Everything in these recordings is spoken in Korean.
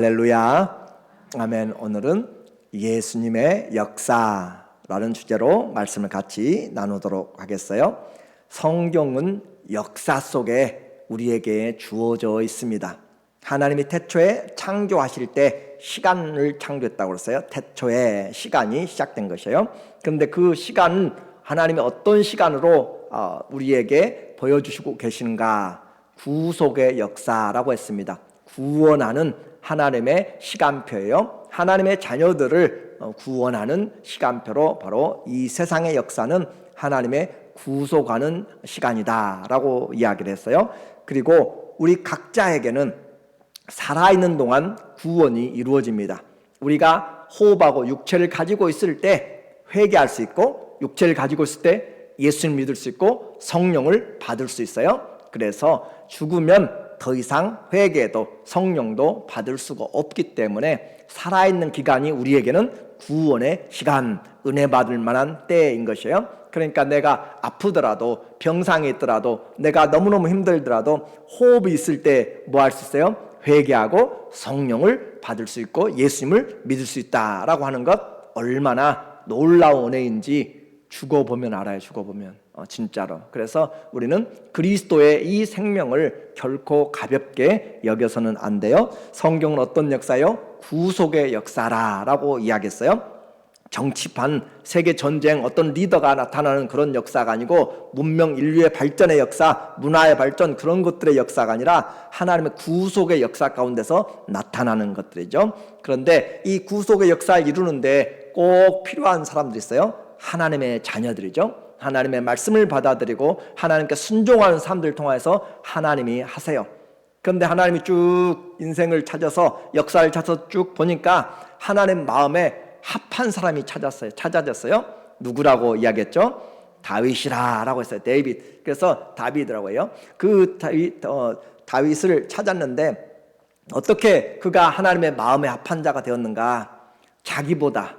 할렐루야, 아멘. 오늘은 예수님의 역사라는 주제로 말씀을 같이 나누도록 하겠어요. 성경은 역사 속에 우리에게 주어져 있습니다. 하나님이 태초에 창조하실 때 시간을 창조했다고 그랬어요. 태초에 시간이 시작된 것이에요. 그런데 그 시간은 하나님이 어떤 시간으로 우리에게 보여주시고 계시는가? 구속의 역사라고 했습니다. 구원하는 하나님의 시간표예요. 하나님의 자녀들을 구원하는 시간표로 바로 이 세상의 역사는 하나님의 구속하는 시간이다라고 이야기를 했어요. 그리고 우리 각자에게는 살아있는 동안 구원이 이루어집니다. 우리가 호흡하고 육체를 가지고 있을 때 회개할 수 있고, 육체를 가지고 있을 때 예수를 믿을 수 있고 성령을 받을 수 있어요. 그래서 죽으면 더 이상 회개도 성령도 받을 수가 없기 때문에 살아있는 기간이 우리에게는 구원의 시간, 은혜 받을 만한 때인 것이에요. 그러니까 내가 아프더라도, 병상에 있더라도, 내가 너무너무 힘들더라도 호흡이 있을 때 뭐 할 수 있어요? 회개하고 성령을 받을 수 있고 예수님을 믿을 수 있다라고 하는 것, 얼마나 놀라운 은혜인지 죽어보면 알아요. 죽어보면 진짜로. 그래서 우리는 그리스도의 이 생명을 결코 가볍게 여겨서는 안 돼요. 성경은 어떤 역사요? 구속의 역사라고 이야기했어요. 정치판, 세계 전쟁, 어떤 리더가 나타나는 그런 역사가 아니고 문명 인류의 발전의 역사, 문화의 발전, 그런 것들의 역사가 아니라 하나님의 구속의 역사 가운데서 나타나는 것들이죠. 그런데 이 구속의 역사를 이루는데 꼭 필요한 사람들이 있어요. 하나님의 자녀들이죠. 하나님의 말씀을 받아들이고 하나님께 순종하는 사람들을 통해서 하나님이 하세요. 그런데 하나님이 쭉 인생을 찾아서, 역사를 찾아서 쭉 보니까 하나님 마음에 합한 사람이 찾아졌어요. 누구라고 이야기했죠? 다윗이라고 했어요. 데이빗. 그래서 다윗이라고 해요. 그 다윗을 찾았는데 어떻게 그가 하나님의 마음에 합한 자가 되었는가? 자기보다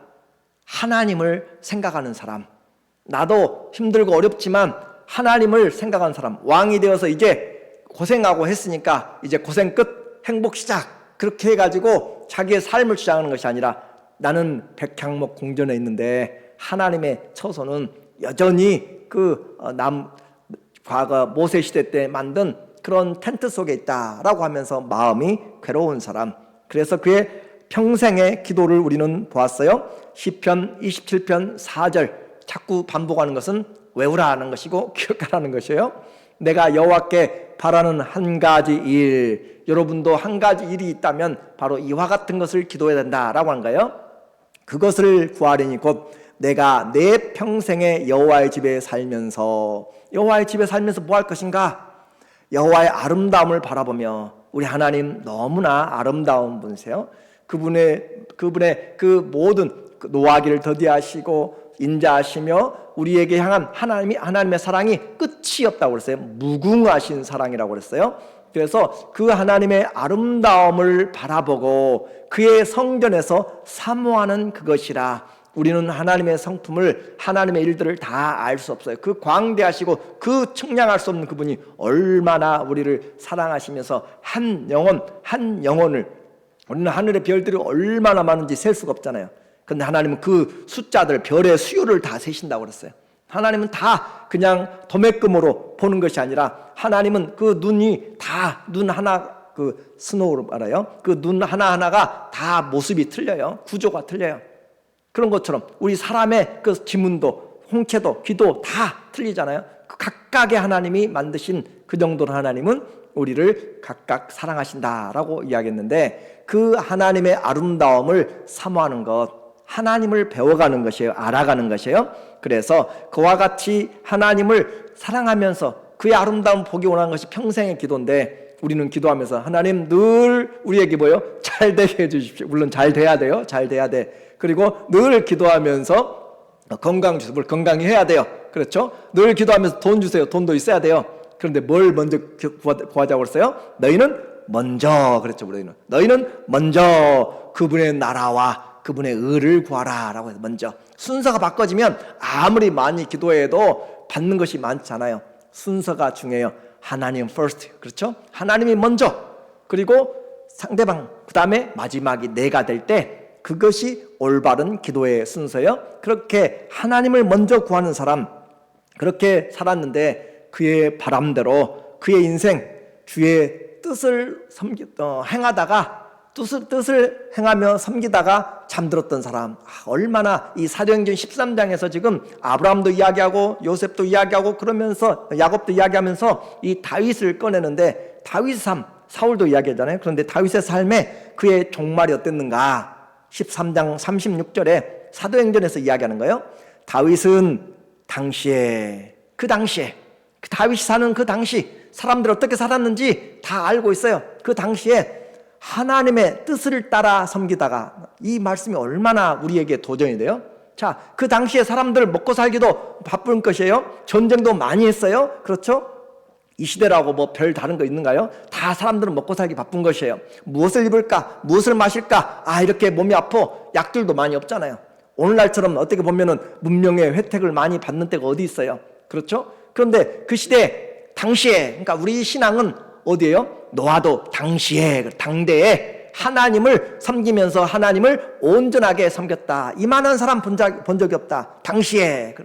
하나님을 생각하는 사람, 나도 힘들고 어렵지만 하나님을 생각하는 사람, 왕이 되어서 이제 고생하고 했으니까 이제 고생 끝, 행복 시작, 그렇게 해가지고 자기의 삶을 주장하는 것이 아니라 나는 백향목 궁전에 있는데 하나님의 처소는 여전히 과거 모세 시대 때 만든 그런 텐트 속에 있다라고 하면서 마음이 괴로운 사람. 그래서 그의 평생의 기도를 우리는 보았어요. 시편 27편 4절 자꾸 반복하는 것은 외우라는 것이고 기억하라는 것이에요. 내가 여호와께 바라는 한 가지 일, 여러분도 한 가지 일이 있다면 바로 이와 같은 것을 기도해야 된다라고 하는 거예요. 그것을 구하리니 곧 내가 내 평생에 여호와의 집에 살면서, 여호와의 집에 살면서 뭐 할 것인가? 여호와의 아름다움을 바라보며, 우리 하나님 너무나 아름다운 분이세요. 그분의 그 모든 노하기를 더디하시고 인자하시며 우리에게 향한 하나님의 사랑이 끝이 없다고 그랬어요. 무궁하신 사랑이라고 그랬어요. 그래서 그 하나님의 아름다움을 바라보고 그의 성전에서 사모하는 그것이라. 우리는 하나님의 성품을, 하나님의 일들을 다 알 수 없어요. 그 광대하시고 그 측량할 수 없는 그분이 얼마나 우리를 사랑하시면서 한 영혼을, 우리는 하늘의 별들이 얼마나 많은지 셀 수가 없잖아요. 근데 하나님은 그 숫자들, 별의 수요를 다 세신다고 그랬어요. 하나님은 다 그냥 도매금으로 보는 것이 아니라 하나님은 그 눈이 다, 눈 하나, 그 스노우로 말해요. 그 눈 하나하나가 다 모습이 틀려요. 구조가 틀려요. 그런 것처럼 우리 사람의 그 지문도, 홍채도, 귀도 다 틀리잖아요. 그 각각의 하나님이 만드신 그 정도로 하나님은 우리를 각각 사랑하신다라고 이야기했는데, 그 하나님의 아름다움을 사모하는 것, 하나님을 배워가는 것이에요. 알아가는 것이에요. 그래서 그와 같이 하나님을 사랑하면서 그의 아름다움 보기 원하는 것이 평생의 기도인데, 우리는 기도하면서 하나님 늘 우리에게 뭐예요? 잘 되게 해주십시오. 물론 잘 돼야 돼요. 잘 돼야 돼. 그리고 늘 기도하면서 건강 주세요. 물론 건강히 해야 돼요. 그렇죠? 늘 기도하면서 돈 주세요. 돈도 있어야 돼요. 그런데 뭘 먼저 구하자고 했어요? 너희는 먼저, 그랬죠. 너희는 먼저 그분의 나라와 그분의 의를 구하라 라고 해서 먼저. 순서가 바꿔지면 아무리 많이 기도해도 받는 것이 많잖아요. 순서가 중요해요. 하나님 first, 그렇죠? 하나님이 먼저, 그리고 상대방 그 다음에 마지막이 내가 될 때 그것이 올바른 기도의 순서예요. 그렇게 하나님을 먼저 구하는 사람, 그렇게 살았는데 그의 바람대로 그의 인생 주의 뜻을 행하다가 뜻을 행하며 섬기다가 잠들었던 사람, 얼마나 이 사도행전 13장에서 지금 아브라함도 이야기하고 요셉도 이야기하고 그러면서 야곱도 이야기하면서 이 다윗을 꺼내는데 다윗의 삶, 사울도 이야기하잖아요. 그런데 다윗의 삶에 그의 종말이 어땠는가 13장 36절에 사도행전에서 이야기하는 거예요. 다윗은 당시에 그 다윗이 사는 그 당시 사람들이 어떻게 살았는지 다 알고 있어요. 그 당시에 하나님의 뜻을 따라 섬기다가, 이 말씀이 얼마나 우리에게 도전이 돼요? 자, 그 당시에 사람들 먹고 살기도 바쁜 것이에요. 전쟁도 많이 했어요. 그렇죠? 이 시대라고 뭐 별 다른 거 있는가요? 다 사람들은 먹고 살기 바쁜 것이에요. 무엇을 입을까? 무엇을 마실까? 이렇게 몸이 아파. 약들도 많이 없잖아요. 오늘날처럼 어떻게 보면은 문명의 혜택을 많이 받는 때가 어디 있어요? 그렇죠? 그런데 그 시대 당시에, 그러니까 우리 신앙은 어디예요? 노아도 당대에 하나님을 섬기면서 하나님을 온전하게 섬겼다. 이만한 사람 본 적이 없다. 당시에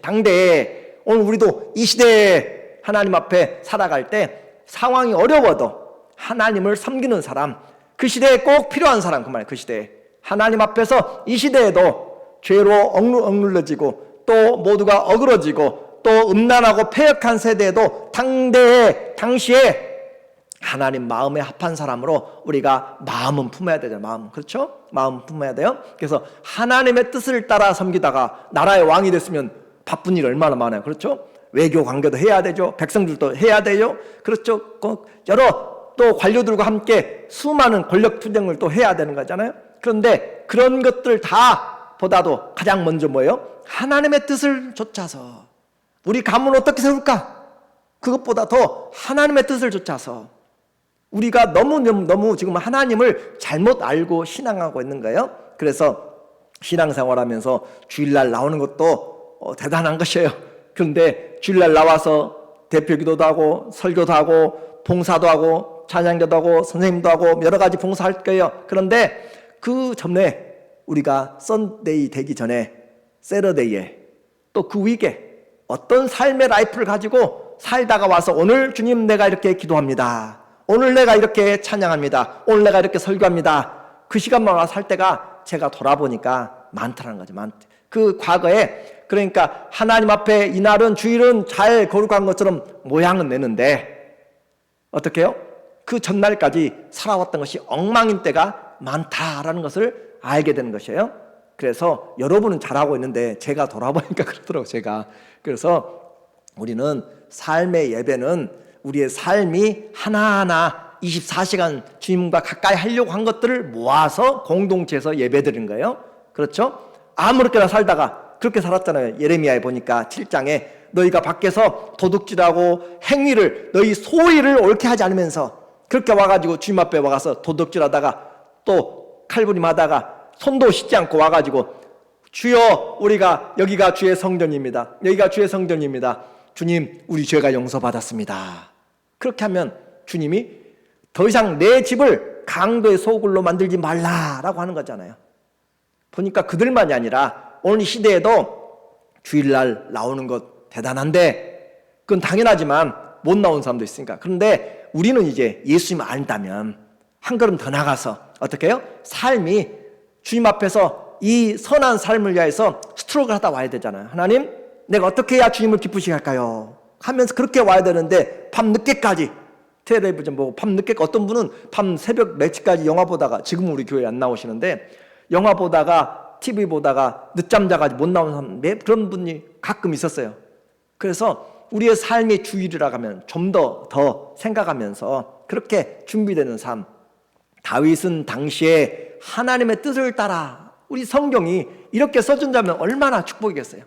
당대에. 오늘 우리도 이 시대에 하나님 앞에 살아갈 때 상황이 어려워도 하나님을 섬기는 사람, 그 시대에 꼭 필요한 사람, 그 말이에요. 그 시대에 하나님 앞에서 이 시대에도 죄로 억눌러지고 또 모두가 어그러지고 또 음란하고 패역한 세대에도 당시에 하나님 마음에 합한 사람으로 우리가 마음은 품어야 되잖아요. 마음, 그렇죠? 마음 품어야 돼요. 그래서 하나님의 뜻을 따라 섬기다가 나라의 왕이 됐으면 바쁜 일 얼마나 많아요. 그렇죠? 외교 관계도 해야 되죠. 백성들도 해야 되죠. 그렇죠? 여러 또 관료들과 함께 수많은 권력 투쟁을 또 해야 되는 거잖아요. 그런데 그런 것들 다 보다도 가장 먼저 뭐예요? 하나님의 뜻을 좇아서 우리 가문 어떻게 세울까? 그것보다 더 하나님의 뜻을 좇아서 우리가 너무 지금 하나님을 잘못 알고 신앙하고 있는 거예요. 그래서 신앙생활하면서 주일날 나오는 것도 대단한 것이에요. 그런데 주일날 나와서 대표기도도 하고 설교도 하고 봉사도 하고 찬양교도 하고 선생님도 하고 여러 가지 봉사할 거예요. 그런데 그 전에 우리가 썬데이 되기 전에 세러데이에 또 그 위에 어떤 삶의 라이프를 가지고 살다가 와서 오늘 주님 내가 이렇게 기도합니다. 오늘 내가 이렇게 찬양합니다. 오늘 내가 이렇게 설교합니다. 그 시간만 와서 할 때가 제가 돌아보니까 많다는 거죠. 그 과거에 그러니까 하나님 앞에 이날은 주일은 잘 거룩한 것처럼 모양은 내는데 어떻게 해요? 그 전날까지 살아왔던 것이 엉망인 때가 많다라는 것을 알게 되는 것이에요. 그래서 여러분은 잘하고 있는데 제가 돌아보니까 그러더라고요. 제가. 그래서 우리는 삶의 예배는 우리의 삶이 하나하나 24시간 주님과 가까이 하려고 한 것들을 모아서 공동체에서 예배드린 거예요. 그렇죠? 아무렇게나 살다가 그렇게 살았잖아요. 예레미야에 보니까 7장에 너희가 밖에서 도둑질하고 행위를 너희 소위를 옳게 하지 않으면서 그렇게 와가지고 주님 앞에 와가서 도둑질하다가 또 칼부림하다가 손도 씻지 않고 와가지고 주여 우리가 여기가 주의 성전입니다. 여기가 주의 성전입니다. 주님 우리 죄가 용서받았습니다. 그렇게 하면 주님이 더 이상 내 집을 강도의 소굴로 만들지 말라라고 하는 거잖아요. 보니까 그들만이 아니라 오늘 이 시대에도 주일날 나오는 것 대단한데 그건 당연하지만 못 나온 사람도 있으니까. 그런데 우리는 이제 예수님을 안다면 한 걸음 더 나가서 어떻게 해요? 삶이 주님 앞에서 이 선한 삶을 위해서 스트로크를 하다 와야 되잖아요. 하나님 내가 어떻게 해야 주님을 기쁘시게 할까요? 하면서 그렇게 와야 되는데 밤 늦게까지 텔레비전 보고 밤 늦게 어떤 분은 밤 새벽 몇시까지 영화 보다가 지금은 우리 교회에 안 나오시는데 영화 보다가 TV 보다가 늦잠 자가지고 못 나오는 사람 그런 분이 가끔 있었어요. 그래서 우리의 삶의 주일이라고 하면 좀 더 생각하면서 그렇게 준비되는 삶. 다윗은 당시에 하나님의 뜻을 따라 우리 성경이 이렇게 써준다면 얼마나 축복이겠어요.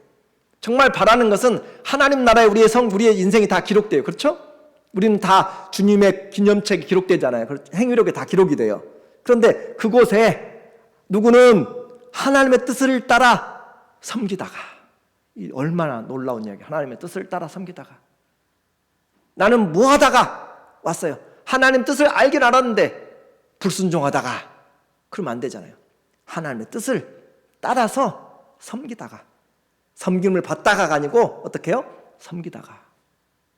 정말 바라는 것은 하나님 나라에 우리의 인생이 다 기록돼요. 그렇죠? 우리는 다 주님의 기념책이 기록되잖아요. 행위록에 다 기록이 돼요. 그런데 그곳에 누구는 하나님의 뜻을 따라 섬기다가 얼마나 놀라운 이야기. 하나님의 뜻을 따라 섬기다가 나는 뭐 하다가 왔어요. 하나님 뜻을 알긴 알았는데 불순종하다가 그러면 안 되잖아요. 하나님의 뜻을 따라서 섬기다가, 섬김을 받다가가 아니고 어떻게 해요? 섬기다가.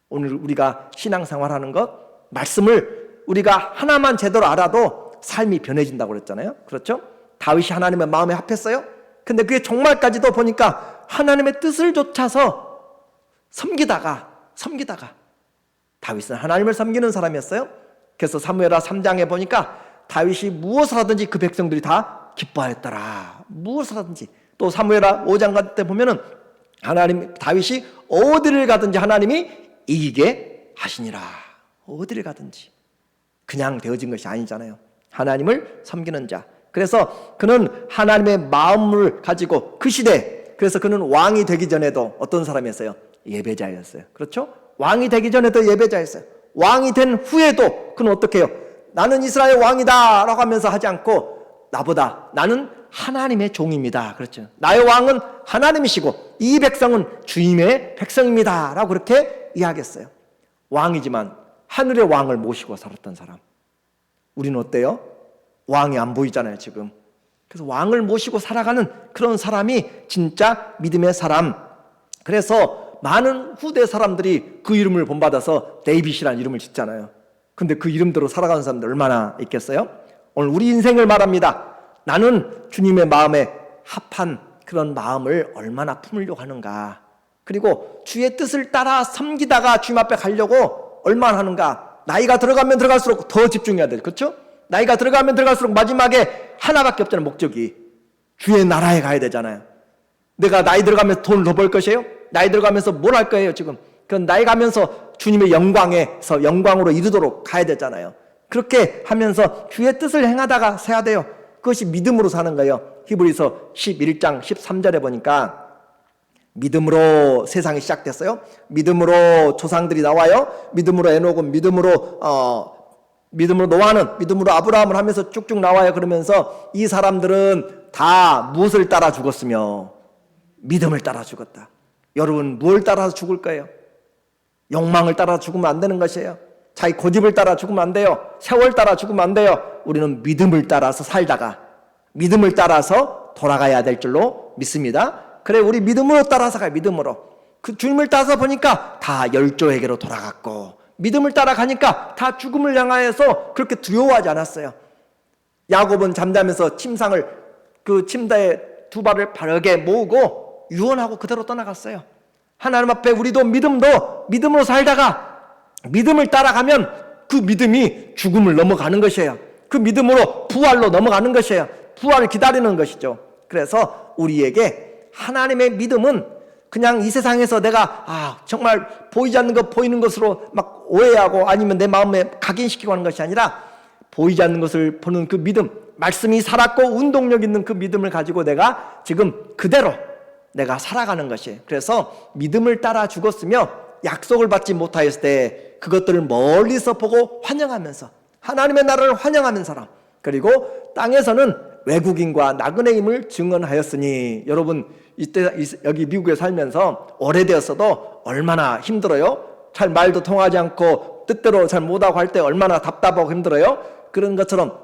오늘 우리가 신앙생활하는 것, 말씀을 우리가 하나만 제대로 알아도 삶이 변해진다고 그랬잖아요. 그렇죠? 다윗이 하나님의 마음에 합했어요. 근데 그게 정말까지도 보니까 하나님의 뜻을 좇아서 섬기다가 다윗은 하나님을 섬기는 사람이었어요. 그래서 사무엘하 3장에 보니까 다윗이 무엇을 하든지 그 백성들이 다 기뻐하였더라. 무엇을 하든지. 또 사무엘하 5장 같은 때 보면은 다윗이 어디를 가든지 하나님이 이기게 하시니라. 어디를 가든지. 그냥 되어진 것이 아니잖아요. 하나님을 섬기는 자. 그래서 그는 하나님의 마음을 가지고 그 시대, 그래서 그는 왕이 되기 전에도 어떤 사람이었어요? 예배자였어요. 그렇죠? 왕이 되기 전에도 예배자였어요. 왕이 된 후에도 그는 어떻게 해요? 나는 이스라엘 왕이다 라고 하면서 하지 않고 나는 하나님의 종입니다. 그렇죠? 나의 왕은 하나님이시고 이 백성은 주님의 백성입니다 라고 그렇게 이야기했어요. 왕이지만 하늘의 왕을 모시고 살았던 사람. 우리는 어때요? 왕이 안 보이잖아요 지금. 그래서 왕을 모시고 살아가는 그런 사람이 진짜 믿음의 사람. 그래서 많은 후대 사람들이 그 이름을 본받아서 데이빗이라는 이름을 짓잖아요. 근데 그 이름대로 살아가는 사람들 얼마나 있겠어요? 오늘 우리 인생을 말합니다. 나는 주님의 마음에 합한 그런 마음을 얼마나 품으려고 하는가. 그리고 주의 뜻을 따라 섬기다가 주님 앞에 가려고 얼마나 하는가. 나이가 들어가면 들어갈수록 더 집중해야 돼요. 그렇죠? 나이가 들어가면 들어갈수록 마지막에 하나밖에 없잖아요. 목적이. 주의 나라에 가야 되잖아요. 내가 나이 들어가면서 돈을 더 벌 것이에요? 나이 들어가면서 뭘 할 거예요 지금? 그건 나이 가면서 주님의 영광에서 영광으로 이르도록 가야 되잖아요. 그렇게 하면서 주의 뜻을 행하다가 서야 돼요. 그것이 믿음으로 사는 거예요. 히브리서 11장 13절에 보니까 믿음으로 세상이 시작됐어요. 믿음으로 조상들이 나와요. 믿음으로 에녹은, 믿음으로 노아는, 믿음으로 아브라함을 하면서 쭉쭉 나와요. 그러면서 이 사람들은 다 무엇을 따라 죽었으며 믿음을 따라 죽었다. 여러분 무엇을 따라서 죽을 거예요? 욕망을 따라 죽으면 안 되는 것이에요. 자기 고집을 따라 죽으면 안 돼요. 세월 따라 죽으면 안 돼요. 우리는 믿음을 따라서 살다가 믿음을 따라서 돌아가야 될 줄로 믿습니다. 그래, 우리 믿음으로 따라서 가요. 믿음으로. 그 주님을 따라서 보니까 다 열조에게로 돌아갔고, 믿음을 따라가니까 다 죽음을 향하여서 그렇게 두려워하지 않았어요. 야곱은 잠자면서 침상을, 그 침대에 두 발을 바르게 모으고 유언하고 그대로 떠나갔어요. 하나님 앞에 우리도 믿음으로 살다가 믿음을 따라가면 그 믿음이 죽음을 넘어가는 것이에요. 그 믿음으로 부활로 넘어가는 것이에요. 부활을 기다리는 것이죠. 그래서 우리에게 하나님의 믿음은 그냥 이 세상에서 내가 정말 보이지 않는 것 보이는 것으로 막 오해하고 아니면 내 마음에 각인시키고 하는 것이 아니라 보이지 않는 것을 보는 그 믿음, 말씀이 살았고 운동력 있는 그 믿음을 가지고 내가 지금 그대로 내가 살아가는 것이에요. 그래서 믿음을 따라 죽었으며 약속을 받지 못하였을 때 그것들을 멀리서 보고 환영하면서 하나님의 나라를 환영하는 사람, 그리고 땅에서는 외국인과 나그네임을 증언하였으니, 여러분 이때 여기 미국에 살면서 오래되었어도 얼마나 힘들어요? 잘 말도 통하지 않고 뜻대로 잘 못하고 할 때 얼마나 답답하고 힘들어요? 그런 것처럼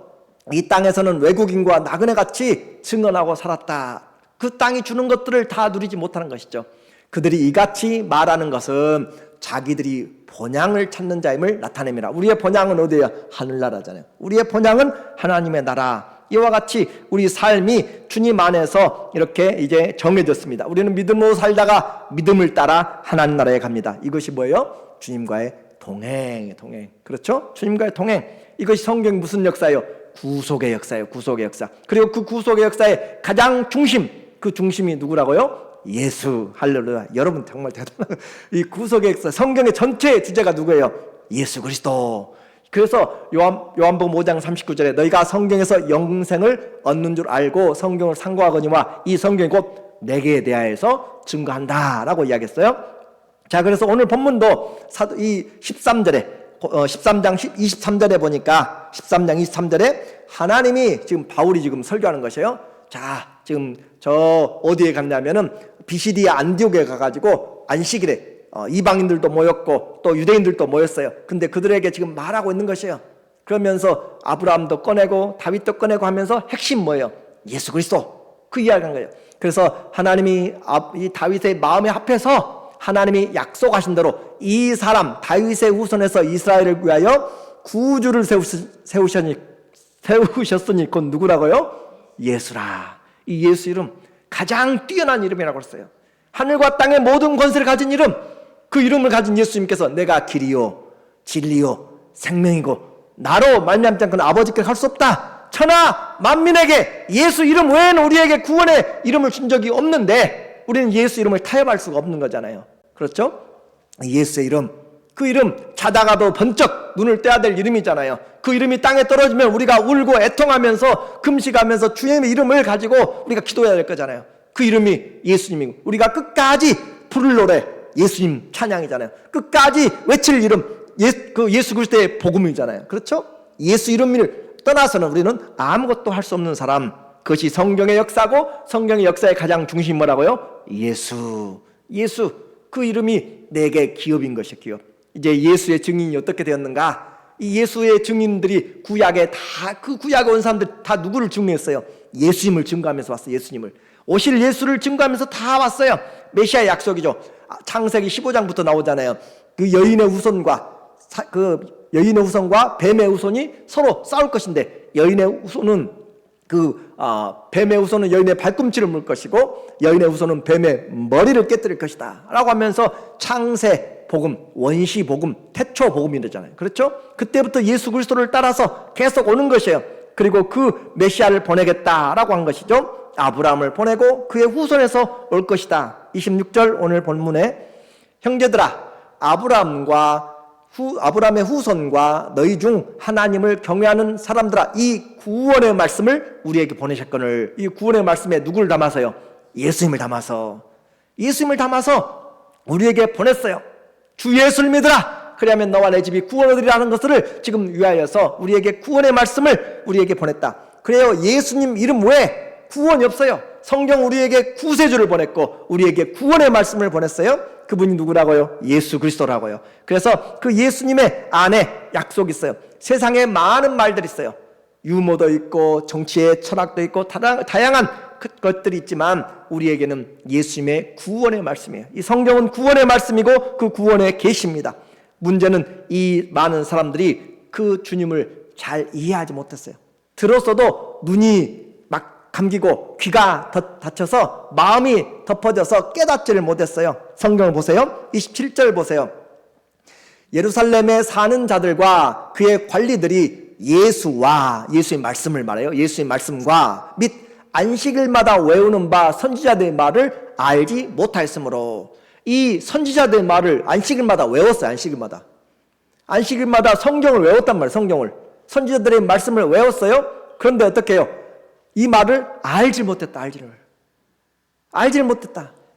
이 땅에서는 외국인과 나그네같이 증언하고 살았다. 그 땅이 주는 것들을 다 누리지 못하는 것이죠. 그들이 이같이 말하는 것은 자기들이 본향을 찾는 자임을 나타냅니다. 우리의 본향은 어디예요? 하늘나라잖아요. 우리의 본향은 하나님의 나라. 이와 같이 우리 삶이 주님 안에서 이렇게 이제 정해졌습니다. 우리는 믿음으로 살다가 믿음을 따라 하나님 나라에 갑니다. 이것이 뭐예요? 주님과의 동행. 그렇죠? 주님과의 동행. 이것이 성경 무슨 역사예요? 구속의 역사예요. 구속의 역사. 그리고 그 구속의 역사의 가장 중심, 그 중심이 누구라고요? 예수. 할렐루야. 여러분 정말 대단한 이 구속의 역사, 성경의 전체 주제가 누구예요? 예수 그리스도. 그래서 요한복음 5장 39절에 너희가 성경에서 영생을 얻는 줄 알고 성경을 상고하거니와 이 성경이 곧 내게 대하여서 증거한다 라고 이야기했어요. 자, 그래서 오늘 본문도 이 13장 23절에 보니까 13장 23절에 하나님이 지금 바울이 지금 설교하는 것이에요. 자, 지금 저 어디에 갔냐면은 비시디아 안디옥에 가가지고 안식일에 이방인들도 모였고 또 유대인들도 모였어요. 근데 그들에게 지금 말하고 있는 것이에요. 그러면서 아브라함도 꺼내고 다윗도 꺼내고 하면서 핵심 뭐예요? 예수 그리스도. 그 이야기한 거예요. 그래서 하나님이 이 다윗의 마음에 합해서 하나님이 약속하신 대로 이 사람 다윗의 후손에서 이스라엘을 위하여 구주를 세우셨으니 곧 누구라고요? 예수라. 이 예수 이름 가장 뛰어난 이름이라고 했어요. 하늘과 땅의 모든 권세를 가진 이름, 그 이름을 가진 예수님께서 내가 길이요 진리요 생명이고 나로 말미암지 않고는 아버지께 갈 수 없다. 천하 만민에게 예수 이름 외에는 우리에게 구원의 이름을 준 적이 없는데 우리는 예수 이름을 타협할 수가 없는 거잖아요. 그렇죠? 예수의 이름, 그 이름 자다가도 번쩍 눈을 떼야 될 이름이잖아요. 그 이름이 땅에 떨어지면 우리가 울고 애통하면서 금식하면서 주님의 이름을 가지고 우리가 기도해야 될 거잖아요. 그 이름이 예수님이고 우리가 끝까지 부를 노래 예수님 찬양이잖아요. 끝까지 외칠 이름 예수 그리스도의 복음이잖아요. 그렇죠? 예수 이름을 떠나서는 우리는 아무것도 할 수 없는 사람. 그것이 성경의 역사고 성경의 역사의 가장 중심이 뭐라고요? 예수. 그 이름이 내게 기업인 것이 기업. 이제 예수의 증인이 어떻게 되었는가? 이 예수의 증인들이 구약에 그 구약에 온 사람들 다 누구를 증명했어요? 예수님을 증거하면서 왔어요. 예수님을. 오실 예수를 증거하면서 다 왔어요. 메시아의 약속이죠. 창세기 15장부터 나오잖아요. 그 여인의 후손과 뱀의 후손이 서로 싸울 것인데 여인의 후손은 뱀의 후손은 여인의 발꿈치를 물 것이고 여인의 후손은 뱀의 머리를 깨뜨릴 것이다 라고 하면서 창세 복음, 원시 복음, 태초 복음이 되잖아요. 그렇죠? 그때부터 예수 그리스도를 따라서 계속 오는 것이에요. 그리고 그 메시아를 보내겠다라고 한 것이죠. 아브라함을 보내고 그의 후손에서 올 것이다. 26절 오늘 본문에 형제들아 아브라함의 후손과 너희 중 하나님을 경외하는 사람들아 이 구원의 말씀을 우리에게 보내셨거늘. 이 구원의 말씀에 누구를 담아서요? 예수님을 담아서 우리에게 보냈어요. 주 예수를 믿으라 그리하면 너와 내 집이 구원을 얻으리라는 것을 지금 위하여서 우리에게 구원의 말씀을 우리에게 보냈다. 그래요. 예수님 이름 외에 구원이 없어요. 성경 우리에게 구세주를 보냈고 우리에게 구원의 말씀을 보냈어요. 그분이 누구라고요? 예수 그리스도라고요. 그래서 그 예수님의 안에 약속이 있어요. 세상에 많은 말들이 있어요. 유머도 있고 정치의 철학도 있고 다양한 것들이 있지만 우리에게는 예수님의 구원의 말씀이에요. 이 성경은 구원의 말씀이고 그 구원의 계시입니다. 문제는 이 많은 사람들이 그 주님을 잘 이해하지 못했어요. 들었어도 눈이 막 감기고 귀가 닫혀서 마음이 덮어져서 깨닫지를 못했어요. 성경을 보세요. 27절 보세요. 예루살렘에 사는 자들과 그의 관리들이 예수의 말씀을 말해요. 예수의 말씀과 및 안식일마다 외우는 바 선지자들의 말을 알지 못하였으므로 이 선지자들의 말을 안식일마다 외웠어요. 안식일마다 성경을 외웠단 말이에요. 성경을 선지자들의 말씀을 외웠어요. 그런데 어떻게 해요? 이 말을 알지 못했다.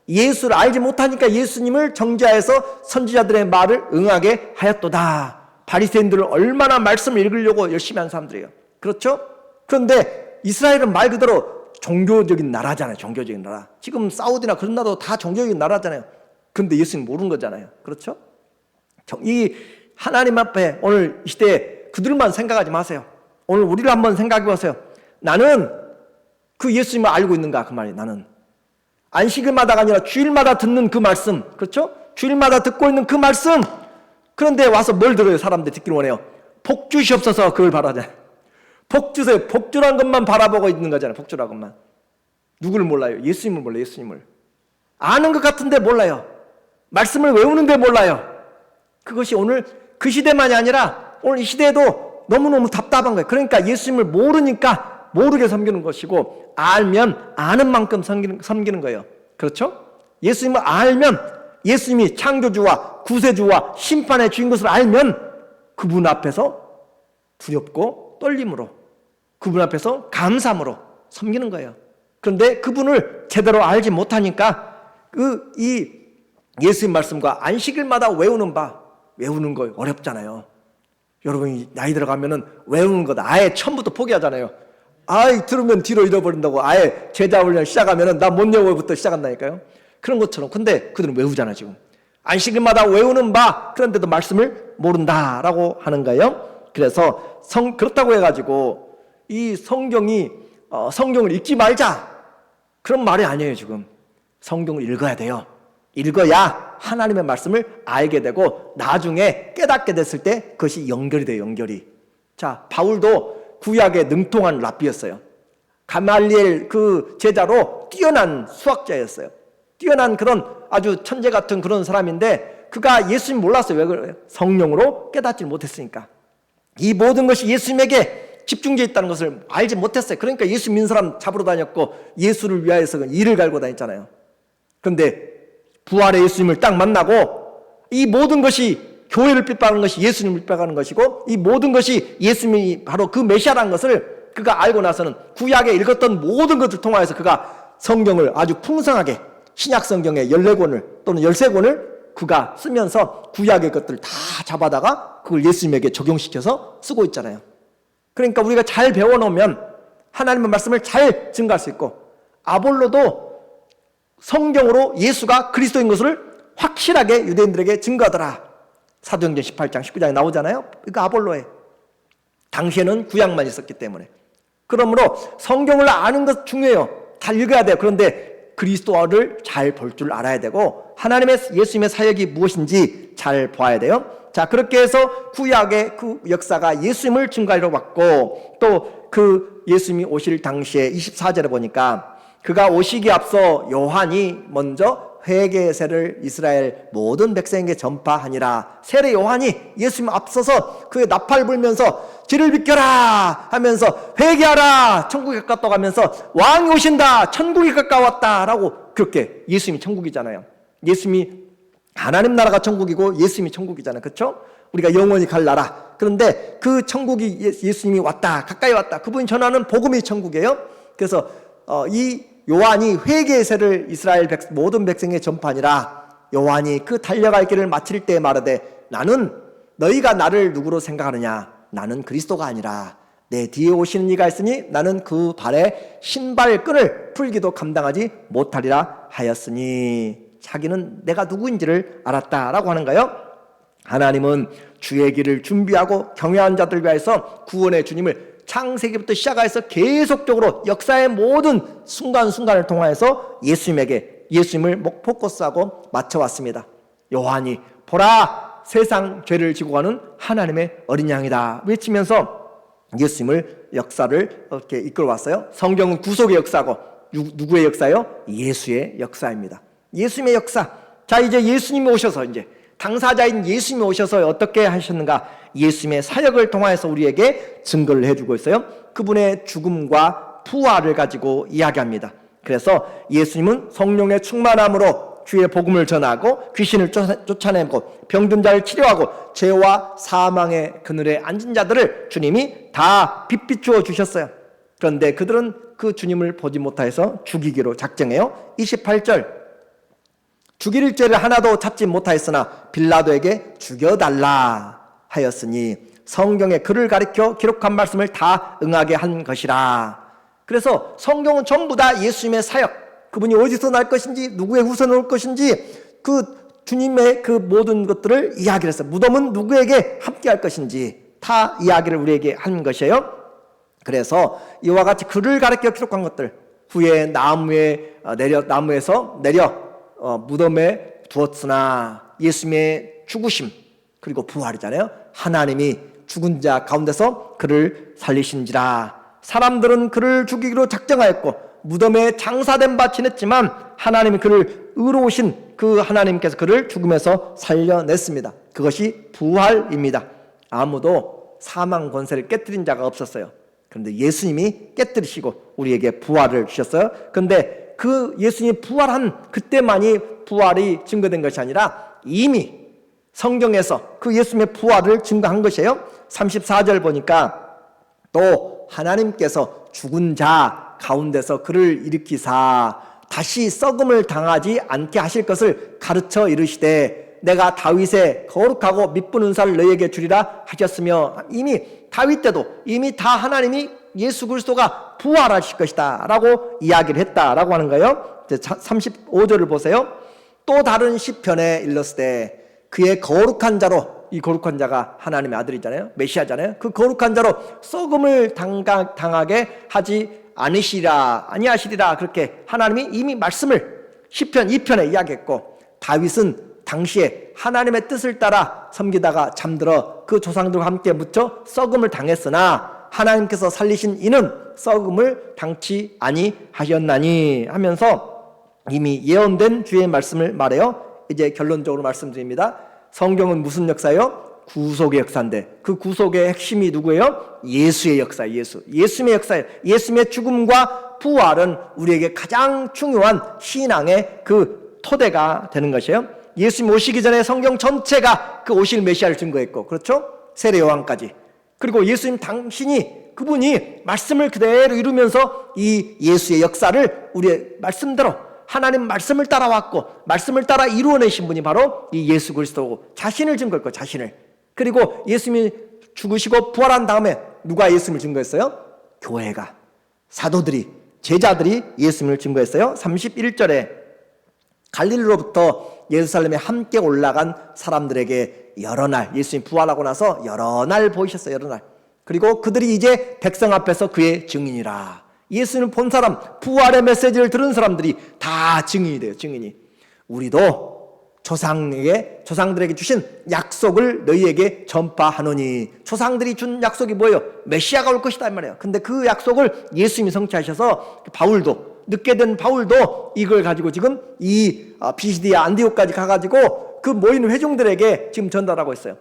예수를 알지 못하니까 예수님을 정죄하여서 선지자들의 말을 응하게 하였도다. 바리새인들은 얼마나 말씀을 읽으려고 열심히 한 사람들이에요. 그렇죠? 그런데 이스라엘은 말 그대로 종교적인 나라잖아요. 종교적인 나라. 지금 사우디나 그런 나라도 다 종교적인 나라잖아요. 그런데 예수님 모르는 거잖아요. 그렇죠? 이 하나님 앞에 오늘 이 시대에 그들만 생각하지 마세요. 오늘 우리를 한번 생각해 보세요. 나는 그 예수님을 알고 있는가? 그 말이에요. 나는 안식일마다가 아니라 주일마다 듣는 그 말씀, 그렇죠? 주일마다 듣고 있는 그 말씀. 그런데 와서 뭘 들어요? 사람들이 듣기를 원해요. 복 주시옵소서. 그걸 바라잖아요. 복 주세요. 복주란 것만 바라보고 있는 거잖아요. 복주란 것만. 누구를 몰라요? 예수님을 몰라요. 예수님을 아는 것 같은데 몰라요. 말씀을 외우는데 몰라요. 그것이 오늘 그 시대만이 아니라 오늘 이 시대에도 너무너무 답답한 거예요. 그러니까 예수님을 모르니까 모르게 섬기는 것이고 알면 아는 만큼 섬기는 거예요. 그렇죠? 예수님을 알면 예수님이 창조주와 구세주와 심판의 주인 것을 알면 그분 앞에서 두렵고 떨림으로 그분 앞에서 감사함으로 섬기는 거예요. 그런데 그분을 제대로 알지 못하니까 이 예수님 말씀과 안식일마다 외우는 거 어렵잖아요. 여러분이 나이 들어가면은 외우는 거 아예 처음부터 포기하잖아요. 들으면 뒤로 잃어버린다고 아예 제자 훈련 시작하면은 나 못 외워부터 시작한다니까요. 그런 것처럼. 근데 그들은 외우잖아 지금. 안식일마다 외우는 그런데도 말씀을 모른다라고 하는 거예요. 그래서 그렇다고 해가지고 이 성경을 읽지 말자, 그런 말이 아니에요. 지금 성경을 읽어야 돼요. 읽어야 하나님의 말씀을 알게 되고 나중에 깨닫게 됐을 때 그것이 연결이 돼요. 연결이. 자, 바울도 구약에 능통한 랍비였어요. 가말리엘 그 제자로 뛰어난 수학자였어요. 뛰어난 그런 아주 천재 같은 그런 사람인데 그가 예수님 몰랐어요. 왜 그래요? 성령으로 깨닫지 못했으니까. 이 모든 것이 예수님에게 집중되어 있다는 것을 알지 못했어요. 그러니까 예수 믿는 사람 잡으러 다녔고 예수를 위하여서 이를 갈고 다녔잖아요. 그런데 부활의 예수님을 딱 만나고 이 모든 것이 교회를 핍박하는 것이 예수님을 핍박하는 것이고 이 모든 것이 예수님이 바로 그 메시아라는 것을 그가 알고 나서는 구약에 읽었던 모든 것을 통하여서 그가 성경을 아주 풍성하게 신약 성경의 14권을 또는 13권을 그가 쓰면서 구약의 것들을 다 잡아다가 그걸 예수님에게 적용시켜서 쓰고 있잖아요. 그러니까 우리가 잘 배워놓으면 하나님의 말씀을 잘 증거할 수 있고 아볼로도 성경으로 예수가 그리스도인 것을 확실하게 유대인들에게 증거하더라. 사도행전 18장 19장에 나오잖아요. 이거 아볼로에 당시에는 구약만 있었기 때문에. 그러므로 성경을 아는 것 중요해요. 다 읽어야 돼요. 그런데 그리스도를 잘 볼 줄 알아야 되고 하나님의 예수님의 사역이 무엇인지 잘 봐야 돼요. 자, 그렇게 해서 구약의 그 역사가 예수님을 증거하려고 왔고 또 그 예수님이 오실 당시에 24절에 보니까 그가 오시기에 앞서 요한이 먼저 회개의 세를 이스라엘 모든 백성에게 전파하니라. 세례 요한이 예수님 앞서서 그의 나팔 불면서 죄를 비켜라 하면서 회개하라, 천국이 가까웠다고 하면서 왕이 오신다, 천국이 가까웠다 라고. 그렇게 예수님이 천국이잖아요. 예수님이 하나님 나라가 천국이고 예수님이 천국이잖아요. 그렇죠? 우리가 영원히 갈 나라. 그런데 그 천국이 예수님이 왔다, 가까이 왔다, 그분이 전하는 복음이 천국이에요. 그래서 이 요한이 회개의 세를 이스라엘 모든 백성에게 전파하니라. 요한이 그 달려갈 길을 마칠 때 말하되 나는 너희가 나를 누구로 생각하느냐? 나는 그리스도가 아니라 내 뒤에 오시는 이가 있으니 나는 그 발에 신발끈을 풀기도 감당하지 못하리라 하였으니. 자기는 내가 누구인지를 알았다라고 하는 거예요. 하나님은 주의 길을 준비하고 경외한 자들 위하여서 구원의 주님을 창세기부터 시작해서 계속적으로 역사의 모든 순간순간을 통하여서 예수님을 포커스하고 맞춰왔습니다. 요한이 보라 세상 죄를 지고 가는 하나님의 어린 양이다 외치면서 예수님을 역사를 이렇게 이끌어왔어요. 성경은 구속의 역사고 누구의 역사예요? 예수의 역사입니다. 예수님의 역사. 자, 이제 예수님이 오셔서 이제 당사자인 예수님이 오셔서 어떻게 하셨는가? 예수님의 사역을 통해서 우리에게 증거를 해주고 있어요. 그분의 죽음과 부활을 가지고 이야기합니다. 그래서 예수님은 성령의 충만함으로 주의 복음을 전하고 귀신을 쫓아내고 병든 자를 치료하고 죄와 사망의 그늘에 앉은 자들을 주님이 다 빛비추어 주셨어요. 그런데 그들은 그 주님을 보지 못하여서 죽이기로 작정해요. 28절 죽일 죄를 하나도 찾지 못하였으나 빌라도에게 죽여달라 하였으니 성경에 그를 가리켜 기록한 말씀을 다 응하게 한 것이라. 그래서 성경은 전부 다 예수님의 사역, 그분이 어디서 날 것인지 누구의 후손을 올 것인지 그 주님의 그 모든 것들을 이야기를 했어요. 무덤은 누구에게 함께 할 것인지 다 이야기를 우리에게 한 것이에요. 그래서 이와 같이 그를 가리켜 기록한 것들 후에 나무에서 내려 무덤에 두었으나 예수님의 죽으심 그리고 부활이잖아요. 하나님이 죽은 자 가운데서 그를 살리신지라. 사람들은 그를 죽이기로 작정하였고 무덤에 장사된 바 지냈지만 하나님이 그를 의로우신 그 하나님께서 그를 죽음에서 살려냈습니다. 그것이 부활입니다. 아무도 사망 권세를 깨뜨린 자가 없었어요. 그런데 예수님이 깨뜨리시고 우리에게 부활을 주셨어요. 그런데 그 예수님이 부활한 그때만이 부활이 증거된 것이 아니라 이미 성경에서 그 예수님의 부활을 증거한 것이에요. 34절 보니까 또 하나님께서 죽은 자 가운데서 그를 일으키사 다시 썩음을 당하지 않게 하실 것을 가르쳐 이르시되 내가 다윗의 거룩하고 밑분 은사를 너희에게 주리라 하셨으며 이미 다윗 때도 이미 다 하나님이 예수 그리스도가 부활하실 것이다 라고 이야기를 했다라고 하는 거예요. 35절을 보세요. 또 다른 시편에 일렀을 때 그의 거룩한 자로 이 거룩한 자가 하나님의 아들이잖아요. 메시아잖아요. 그 거룩한 자로 썩음을 당하게 하지 아니하시리라 그렇게 하나님이 이미 말씀을 시편 2편에 이야기했고, 다윗은 당시에 하나님의 뜻을 따라 섬기다가 잠들어 그 조상들과 함께 묻혀 썩음을 당했으나 하나님께서 살리신 이는 썩음을 당치 아니하셨나니 하면서 이미 예언된 주의 말씀을 말해요. 이제 결론적으로 말씀드립니다. 성경은 무슨 역사예요? 구속의 역사인데, 그 구속의 핵심이 누구예요? 예수의 역사예요. 예수님의 역사예요. 예수님의 죽음과 부활은 우리에게 가장 중요한 신앙의 그 토대가 되는 것이에요. 예수님 오시기 전에 성경 전체가 그 오실 메시아를 증거했고, 그렇죠? 세례 요한까지. 그리고 예수님 당신이, 그분이 말씀을 그대로 이루면서 이 예수의 역사를 우리의 말씀대로 하나님 말씀을 따라왔고 말씀을 따라 이루어내신 분이 바로 이 예수 그리스도고, 자신을 증거했고, 자신을. 그리고 예수님이 죽으시고 부활한 다음에 누가 예수님을 증거했어요? 교회가, 사도들이, 제자들이 예수님을 증거했어요. 31절에 갈릴리로부터 예루살렘에 함께 올라간 사람들에게 여러 날, 예수님 부활하고 나서 여러 날 보이셨어요. 여러 날. 그리고 그들이 이제 백성 앞에서 그의 증인이라. 예수님을 본 사람, 부활의 메시지를 들은 사람들이 다 증인이 돼요. 증인이. 우리도 조상들에게 주신 약속을 너희에게 전파하노니. 조상들이 준 약속이 뭐예요? 메시아가 올 것이다 이 말이에요. 근데 그 약속을 예수님이 성취하셔서 바울도, 늦게 된 바울도 이걸 가지고 지금 이 비시디아 안디옥까지 가가지고 그 모인 회중들에게 지금 전달하고 있어요.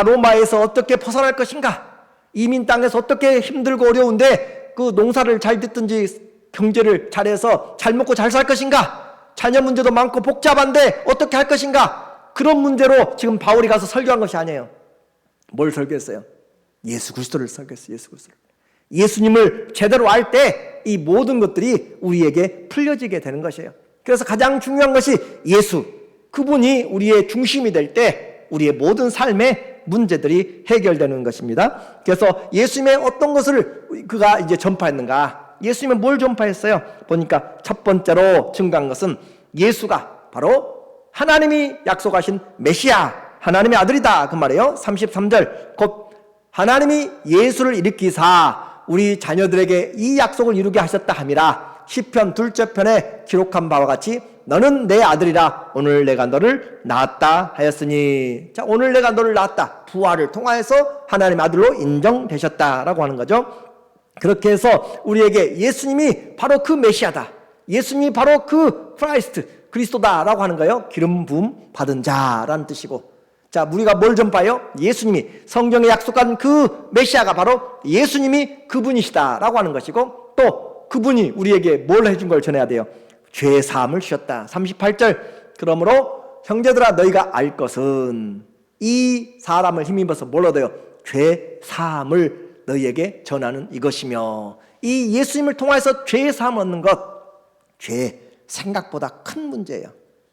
로마에서 어떻게 벗어날 것인가? 이민 땅에서 어떻게 힘들고 어려운데 그 농사를 잘 짓든지 경제를 잘해서 잘 먹고 잘 살 것인가? 자녀 문제도 많고 복잡한데 어떻게 할 것인가? 그런 문제로 지금 바울이 가서 설교한 것이 아니에요. 뭘 설교했어요? 예수 그리스도를 설교했어요. 예수 그리스도를. 예수님을 제대로 알 때 이 모든 것들이 우리에게 풀려지게 되는 것이에요. 그래서 가장 중요한 것이 예수, 그분이 우리의 중심이 될 때 우리의 모든 삶의 문제들이 해결되는 것입니다. 그래서 예수님의 어떤 것을 그가 이제 전파했는가? 예수님은 뭘 전파했어요? 보니까 첫 번째로 증거한 것은 예수가 바로 하나님이 약속하신 메시아, 하나님의 아들이다 그 말이에요. 33절 곧 하나님이 예수를 일으키사 우리 자녀들에게 이 약속을 이루게 하셨다 함이라. 시편 2째 편에 기록한 바와 같이 너는 내 아들이라 오늘 내가 너를 낳았다 하였으니. 자, 오늘 내가 너를 낳았다. 부활을 통하여서 하나님의 아들로 인정되셨다라고 하는 거죠. 그렇게 해서 우리에게 예수님이 바로 그 메시아다, 예수님이 바로 그 크라이스트, 그리스도다라고 하는 거예요. 기름 부음 받은 자라는 뜻이고. 자, 우리가 뭘 전파해요? 예수님이, 성경에 약속한 그 메시아가 바로 예수님이 그분이시다라고 하는 것이고, 또 그분이 우리에게 뭘 해준 걸 전해야 돼요? 죄 사함을 주셨다. 38절 그러므로 형제들아 너희가 알 것은 이 사람을 힘입어서 뭘 얻어요? 죄 사함을 너희에게 전하는 이것이며. 이 예수님을 통해서 죄 사함을 얻는 것, 죄 생각보다 큰 문제예요.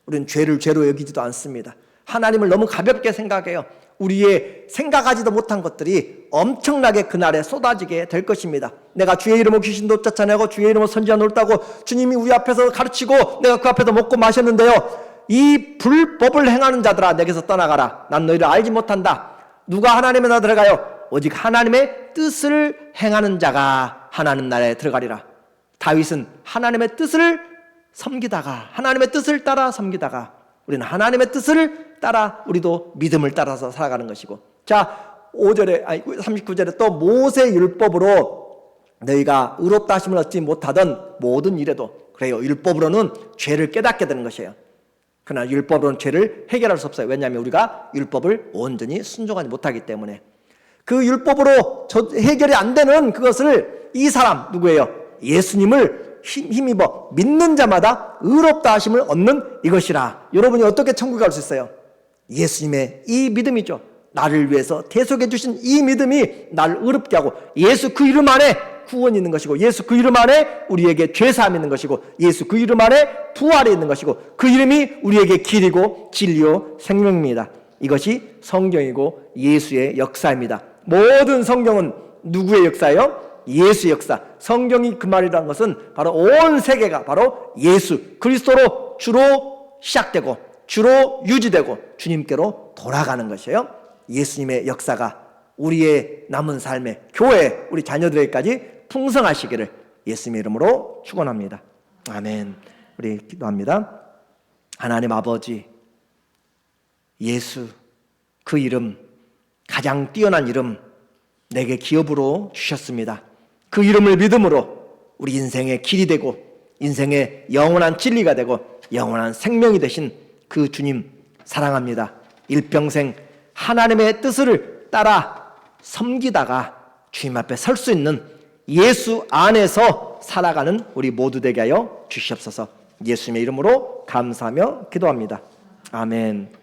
우리는 죄를 죄로 여기지도 않습니다. 하나님을 너무 가볍게 생각해요. 우리의 생각하지도 못한 것들이 엄청나게 그날에 쏟아지게 될 것입니다. 내가 주의 이름으로 귀신도 쫓아내고 주의 이름으로 선지자 노릇하고 주님이 우리 앞에서 가르치고 내가 그 앞에서 먹고 마셨는데요, 이 불법을 행하는 자들아 내게서 떠나가라. 난 너희를 알지 못한다. 누가 하나님의 나라에 들어가요? 오직 하나님의 뜻을 행하는 자가 하나님 나라에 들어가리라. 다윗은 하나님의 뜻을 섬기다가, 하나님의 뜻을 따라 섬기다가, 우리는 하나님의 뜻을 따라 우리도 믿음을 따라서 살아가는 것이고. 자, 39절에 또 모세 율법으로 너희가 의롭다 하심을 얻지 못하던 모든 일에도, 그래요, 율법으로는 죄를 깨닫게 되는 것이에요. 그러나 율법으로는 죄를 해결할 수 없어요. 왜냐하면 우리가 율법을 온전히 순종하지 못하기 때문에. 그 율법으로 해결이 안 되는 그것을 이 사람 누구예요? 예수님을 힘입어 믿는 자마다 의롭다 하심을 얻는 이것이라. 여러분이 어떻게 천국에 갈 수 있어요? 예수님의 이 믿음이죠. 나를 위해서 대속해 주신 이 믿음이 나를 의롭게 하고, 예수 그 이름 안에 구원이 있는 것이고, 예수 그 이름 안에 우리에게 죄사함이 있는 것이고, 예수 그 이름 안에 부활이 있는 것이고, 그 이름이 우리에게 길이고 진리요 생명입니다. 이것이 성경이고 예수의 역사입니다. 모든 성경은 누구의 역사예요? 예수의 역사. 성경이 그 말이라는 것은 바로 온 세계가 바로 예수 그리스도로 주로 시작되고 주로 유지되고 주님께로 돌아가는 것이에요. 예수님의 역사가 우리의 남은 삶에, 교회, 우리 자녀들에게까지 풍성하시기를 예수님의 이름으로 축원합니다. 아멘. 우리 기도합니다. 하나님 아버지, 예수, 그 이름, 가장 뛰어난 이름 내게 기업으로 주셨습니다. 그 이름을 믿음으로 우리 인생의 길이 되고 인생의 영원한 진리가 되고 영원한 생명이 되신 그 주님 사랑합니다. 일평생 하나님의 뜻을 따라 섬기다가 주님 앞에 설 수 있는 예수 안에서 살아가는 우리 모두 되게 하여 주시옵소서. 예수님의 이름으로 감사하며 기도합니다. 아멘.